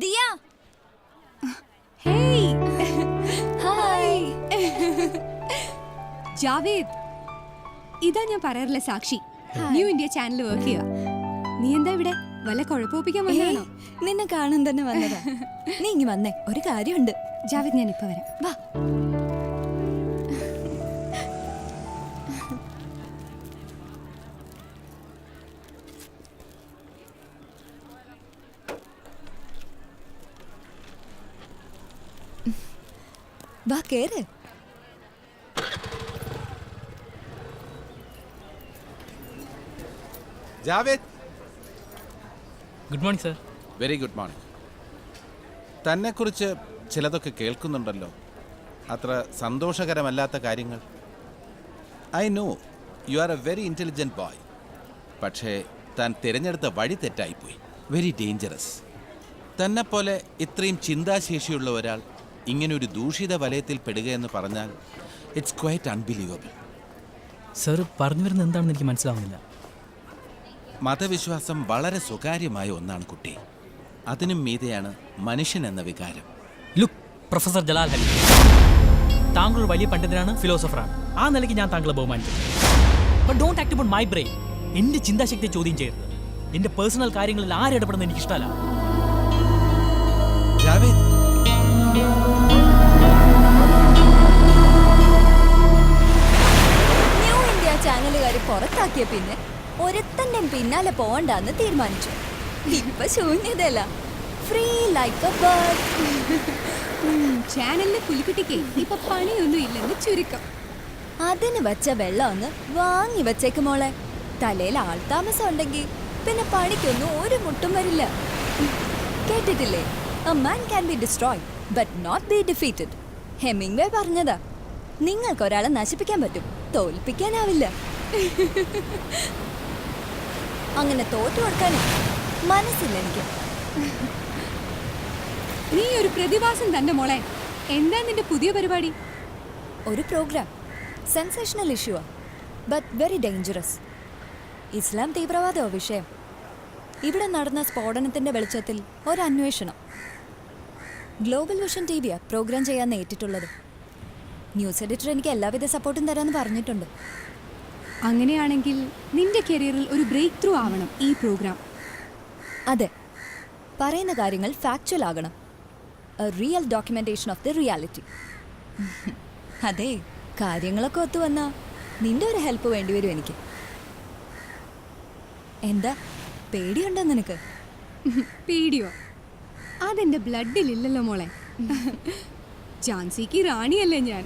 Diya hey hi. Javed, ഇതാ ഞാൻ പറയാറില്ല സാക്ഷി. ന്യൂ ഇന്ത്യ ചാനൽ വർക്ക് ചെയ്യുക. നീ എന്താ ഇവിടെ വല്ല കുഴപ്പമൊപ്പിക്കാൻ വന്നതാണോ? നിന്നെ കാണാൻ തന്നെ വന്നതാ. നീ ഇങ്ങി വന്നേ, ഒരു കാര്യമുണ്ട്. ജാവേദ്, ഞാൻ ഇപ്പൊ വരാം. വാ. വാ കേറ്. Javed, good morning sir. Very good morning. തന്നെക്കുറിച്ച് ചിലതൊക്കെ കേൾക്കുന്നുണ്ടല്ലോ, അത്ര സന്തോഷകരമല്ലാത്ത കാര്യങ്ങൾ. I know you are a very intelligent boy. പക്ഷേ താൻ തിരഞ്ഞെടുത്ത വഴി തെറ്റായിപ്പോയി. Very dangerous. തന്നെപ്പോലെ ഇത്രയും ചിന്താശേഷിയുള്ള ഒരാൾ ഇങ്ങനൊരു ദൂഷിത വലയത്തിൽ പെടുകയെന്ന് പറഞ്ഞാൽ ഇറ്റ്സ് ക്വൈറ്റ് അൺബിലീവബിൾ. സർ പറഞ്ഞു വരുന്നത് എന്താണെന്ന് എനിക്ക് മനസ്സിലാവുന്നില്ല. മതവിശ്വാസം വളരെ സ്വകാര്യമായ ഒന്നാണ് കുട്ടി. അതിനും മീതെയാണ് മനുഷ്യൻ എന്ന വികാരം. ലുക്ക് പ്രൊഫസർ ജലാൽ ഹലി, താങ്കൾ ഒരു വലിയ പണ്ഡിതനാണ്, ഫിലോസഫറാണ്. ആ നിലയ്ക്ക് ഞാൻ താങ്കളെ ബഹുമാനിക്കുന്നു. But don't act upon my brain. എൻ്റെ ചിന്താശക്തിയെ ചോദ്യം ചെയ്യരുത്. എൻ്റെ പേഴ്സണൽ കാര്യങ്ങളിൽ ആരിടപെടുന്നത് എനിക്കിഷ്ടമല്ല. ജാവേദ്, ന്യൂ ഇന്ത്യ ചാനലുകാര് പുറത്താക്കിയ പിന്നെ ഒരുത്തന്റെ പിന്നാലെ പോവണ്ടെന്ന് തീരുമാനിച്ചു. ഇപ്പൊ ശൂന്യതല്ല, ഫ്രീ ലൈക്ക് എ ബേർഡ്. ചാനലിലെ പുലിക്കുട്ടിക്ക് ഇപ്പൊ പണിയൊന്നും ഇല്ലെന്ന് ചുരുക്കം. അതിന് വെച്ച വെള്ളം ഒന്ന് വാങ്ങി വെച്ചേക്ക് മോളെ. തലയിൽ ആൾതാമസം ഉണ്ടെങ്കിൽ പിന്നെ പണിക്കൊന്നും ഒരു മുട്ടും വരില്ല. കേട്ടിട്ടില്ലേ, a man can be destroyed but not be defeated. Hemingway പറഞ്ഞതാ. നിങ്ങൾക്ക് ഒരാളെ നശിപ്പിക്കാൻ പറ്റും, തോൽപ്പിക്കാനാവില്ല. അങ്ങനെ തോറ്റു കൊടുക്കാനേ മനസ്സില്ല എനിക്ക്. നീ ഒരു പ്രതിഭാസം തന്നെ മോളെ. എന്താ നിന്റെ പുതിയ പരിപാടി? ഒരു പ്രോഗ്രാം, സെൻസേഷണൽ ഇഷ്യൂവാ, ബട്ട് വെരി ഡേഞ്ചറസ്. ഇസ്ലാം തീവ്രവാദമോ വിഷയം. ഇവിടെ നടന്ന സ്ഫോടനത്തിന്റെ വെളിച്ചത്തിൽ ഒരു അന്വേഷണം. ഗ്ലോബൽ വിഷൻ ടി.വിയാ പ്രോഗ്രാം ചെയ്യാൻ ഏറ്റിട്ടുള്ളത്. ന്യൂസ് എഡിറ്റർ എനിക്ക് എല്ലാവിധ സപ്പോർട്ടും തരാമെന്ന് പറഞ്ഞിട്ടുണ്ട്. അങ്ങനെയാണെങ്കിൽ നിന്റെ കരിയറിൽ ഒരു ബ്രേക്ക് ത്രൂ ആവണം ഈ പ്രോഗ്രാം. അതെ, പറയുന്ന കാര്യങ്ങൾ ഫാക്ച്വൽ ആകണം. A real documentation of the reality. അതെ, കാര്യങ്ങളൊക്കെ ഒത്തുവന്നാ നിന്റെ ഒരു ഹെൽപ്പ് വേണ്ടിവരും എനിക്ക്. എന്താ, പേടിയുണ്ടോ നിനക്ക്? പേടിയോ? അതെന്റെ ബ്ലഡിലില്ലല്ലോ മോളെ. ഝാൻസിക്ക് റാണിയല്ലേ ഞാൻ.